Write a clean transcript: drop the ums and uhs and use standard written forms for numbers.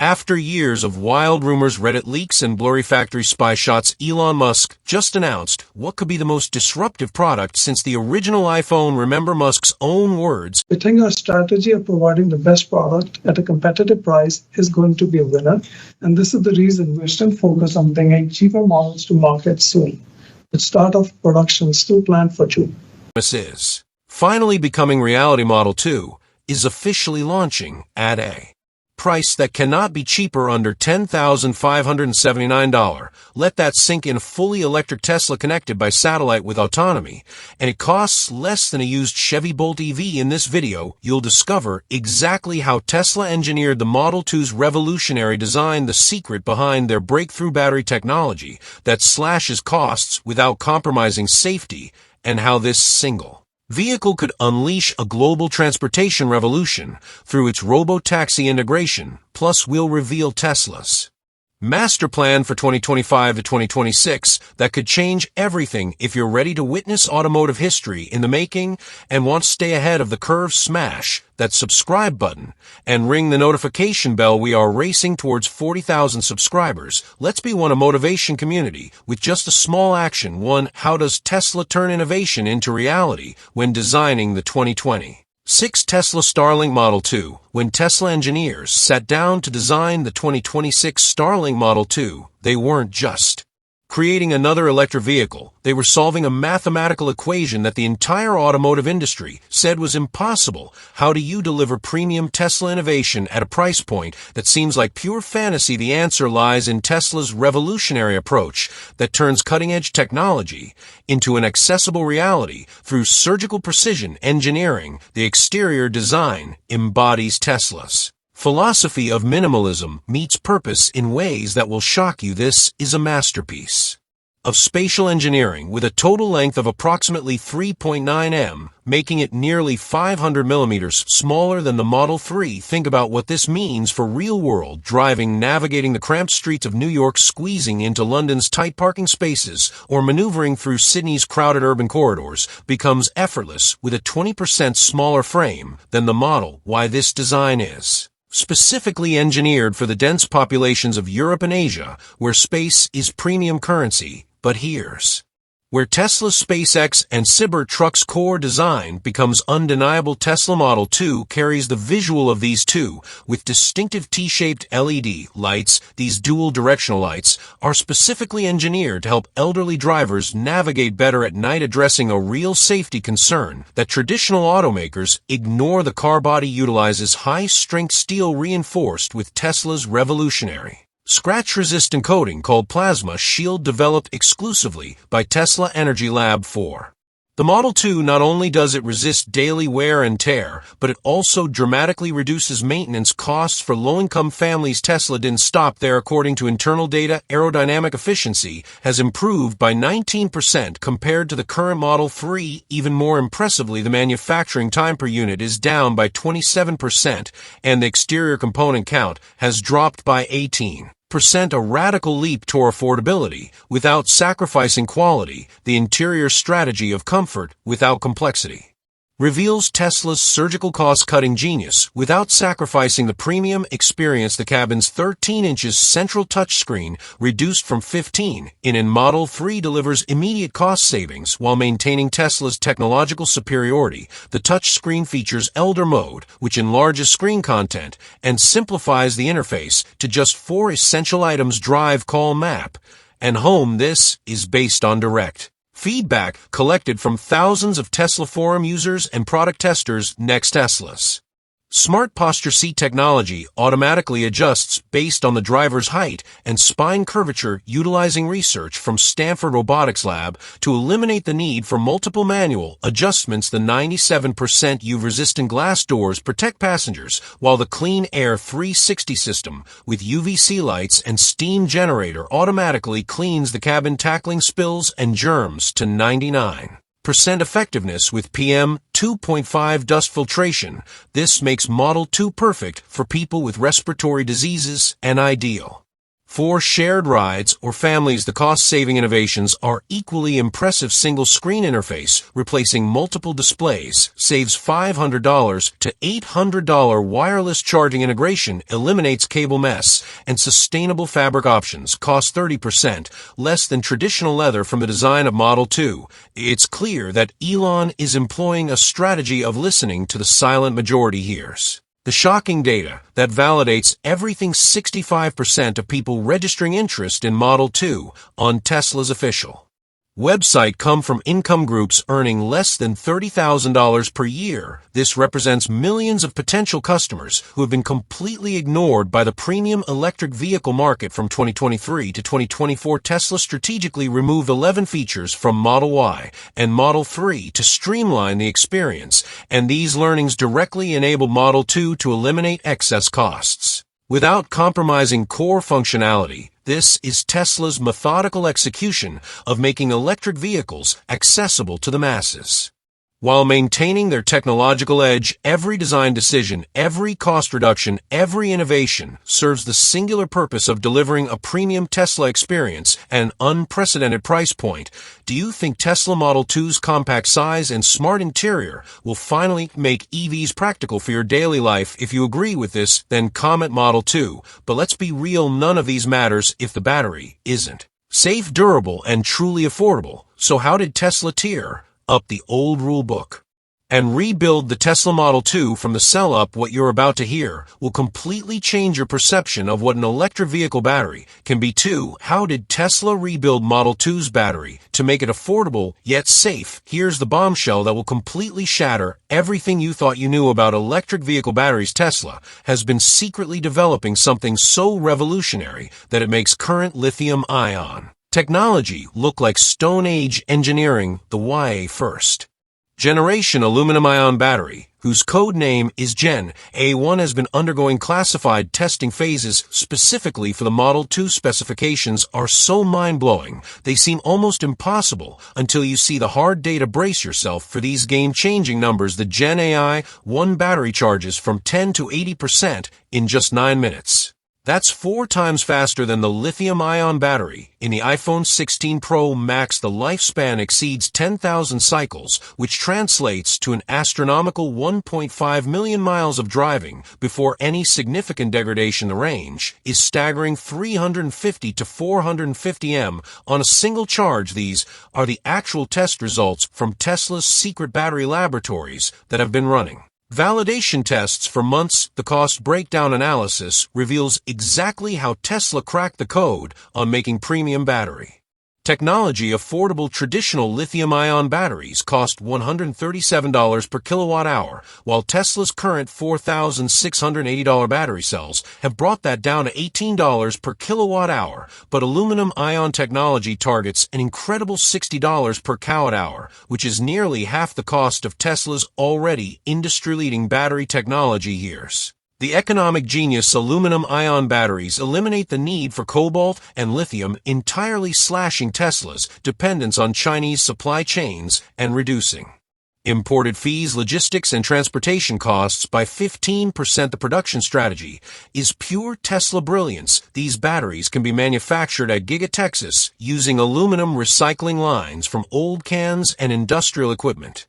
After years of wild rumors, Reddit leaks, and blurry factory spy shots, Elon Musk just announced what could be the most disruptive product since the original iPhone. Remember Musk's own words. We think our strategy of providing the best product at a competitive price is going to be a winner, and this is the reason we're still focused on bringing cheaper models to market soon. The start of production still planned for June. This is finally becoming reality. Model 2 is officially launching at a price that cannot be cheaper, under $10,579. Let that sink in. Fully electric Tesla connected by satellite with autonomy, and it costs less than a used Chevy Bolt EV. In this video, you'll discover exactly how Tesla engineered the Model 2's revolutionary design, the secret behind their breakthrough battery technology that slashes costs without compromising safety, and how this single vehicle could unleash a global transportation revolution through its robo-taxi integration. Plus, we'll reveal Tesla's master plan for 2025 to 2026 that could change everything. If you're ready to witness automotive history in the making and want to stay ahead of the curve, smash that subscribe button and ring the notification bell. We are racing towards 40,000 subscribers. Let's be one, a motivation community with just a small action. 1. How does Tesla turn innovation into reality when designing the 2026 Tesla Starlink Model 2? When Tesla engineers sat down to design the 2026 Starlink Model 2, they weren't just creating another electric vehicle. They were solving a mathematical equation that the entire automotive industry said was impossible. How do you deliver premium Tesla innovation at a price point that seems like pure fantasy? The answer lies in Tesla's revolutionary approach that turns cutting-edge technology into an accessible reality through surgical precision engineering. The exterior design embodies Tesla's philosophy of minimalism meets purpose in ways that will shock you. This is a masterpiece of spatial engineering with a total length of approximately 3.9 m, making it nearly 500 millimeters smaller than the Model 3. Think about what this means for real-world driving, navigating the cramped streets of New York, squeezing into London's tight parking spaces, or maneuvering through Sydney's crowded urban corridors becomes effortless with a 20% smaller frame than the Model. Why this design is specifically engineered for the dense populations of Europe and Asia, where space is premium currency. But here's where Tesla's SpaceX and Cybertruck's core design becomes undeniable. Tesla Model 2 carries the visual of these two with distinctive T-shaped LED lights. These dual-directional lights are specifically engineered to help elderly drivers navigate better at night, addressing a real safety concern that traditional automakers ignore. The car body utilizes high-strength steel reinforced with Tesla's revolutionary scratch-resistant coating called Plasma Shield, developed exclusively by Tesla Energy Lab 4. The Model 2 not only does it resist daily wear and tear, but it also dramatically reduces maintenance costs for low-income families. Tesla didn't stop there. According to internal data, aerodynamic efficiency has improved by 19% compared to the current Model 3. Even more impressively, the manufacturing time per unit is down by 27%, and the exterior component count has dropped by 18%. A radical leap toward affordability without sacrificing quality. The interior strategy of comfort without complexity reveals Tesla's surgical cost-cutting genius without sacrificing the premium experience. The cabin's 13 inches central touchscreen, reduced from 15 in Model 3, delivers immediate cost savings while maintaining Tesla's technological superiority. The touchscreen features Elder Mode, which enlarges screen content and simplifies the interface to just 4 essential items: drive, call, map, and home. This is based on direct feedback collected from thousands of Tesla forum users and product testers. Next, Tesla's Smart Posture Seat technology automatically adjusts based on the driver's height and spine curvature, utilizing research from Stanford Robotics Lab to eliminate the need for multiple manual adjustments. The 97% UV-resistant glass doors protect passengers, while the Clean Air 360 system with UVC lights and steam generator automatically cleans the cabin, tackling spills and germs to 99% effectiveness with PM 2.5 dust filtration. This makes Model 2 perfect for people with respiratory diseases and ideal For shared rides or families, the cost-saving innovations are equally impressive. Single-screen interface, replacing multiple displays, saves $500 to $800. Wireless charging integration eliminates cable mess, and sustainable fabric options cost 30% less than traditional leather from the design of Model 2. It's clear that Elon is employing a strategy of listening to the silent majority here. The shocking data that validates everything: 65% of people registering interest in Model 2 on Tesla's official website come from income groups earning less than $30,000 per year. This represents millions of potential customers who have been completely ignored by the premium electric vehicle market. From 2023 to 2024, Tesla strategically removed 11 features from Model Y and Model 3 to streamline the experience, and these learnings directly enabled Model 2 to eliminate excess costs without compromising core functionality. This is Tesla's methodical execution of making electric vehicles accessible to the masses. While maintaining their technological edge, every design decision, every cost reduction, every innovation serves the singular purpose of delivering a premium Tesla experience at an unprecedented price point. Do you think Tesla Model 2's compact size and smart interior will finally make EVs practical for your daily life? If you agree with this, then comment Model 2. But let's be real, none of these matters if the battery isn't safe, durable, and truly affordable. So how did Tesla tear up the old rule book and rebuild the Tesla Model 2 from the cell up? What you're about to hear will completely change your perception of what an electric vehicle battery can be too. How did Tesla rebuild Model 2's battery to make it affordable yet safe? Here's the bombshell that will completely shatter everything you thought you knew about electric vehicle batteries. Tesla has been secretly developing something so revolutionary that it makes current lithium-ion technology look like Stone Age engineering. The YA first generation aluminum-ion battery, whose code name is Gen A1, has been undergoing classified testing phases specifically for the Model 2. Specifications are so mind-blowing, they seem almost impossible until you see the hard data. Brace yourself for these game-changing numbers. The Gen AI-1 battery charges from 10 to 80% in just 9 minutes. That's 4 times faster than the lithium-ion battery in the iPhone 16 Pro Max. The lifespan exceeds 10,000 cycles, which translates to an astronomical 1.5 million miles of driving before any significant degradation. The range is staggering: 350 to 450 m on a single charge. These are the actual test results from Tesla's secret battery laboratories that have been running validation tests for months. The cost breakdown analysis reveals exactly how Tesla cracked the code on making premium battery technology affordable. Traditional lithium-ion batteries cost $137 per kilowatt hour, while Tesla's current $4,680 battery cells have brought that down to $18 per kilowatt hour. But aluminum-ion technology targets an incredible $60 per kilowatt hour, which is nearly half the cost of Tesla's already industry-leading battery technology. Here's the economic genius: aluminum-ion batteries eliminate the need for cobalt and lithium, entirely slashing Tesla's dependence on Chinese supply chains and reducing imported fees, logistics, and transportation costs by 15%. The production strategy is pure Tesla brilliance. These batteries can be manufactured at Giga Texas using aluminum recycling lines from old cans and industrial equipment.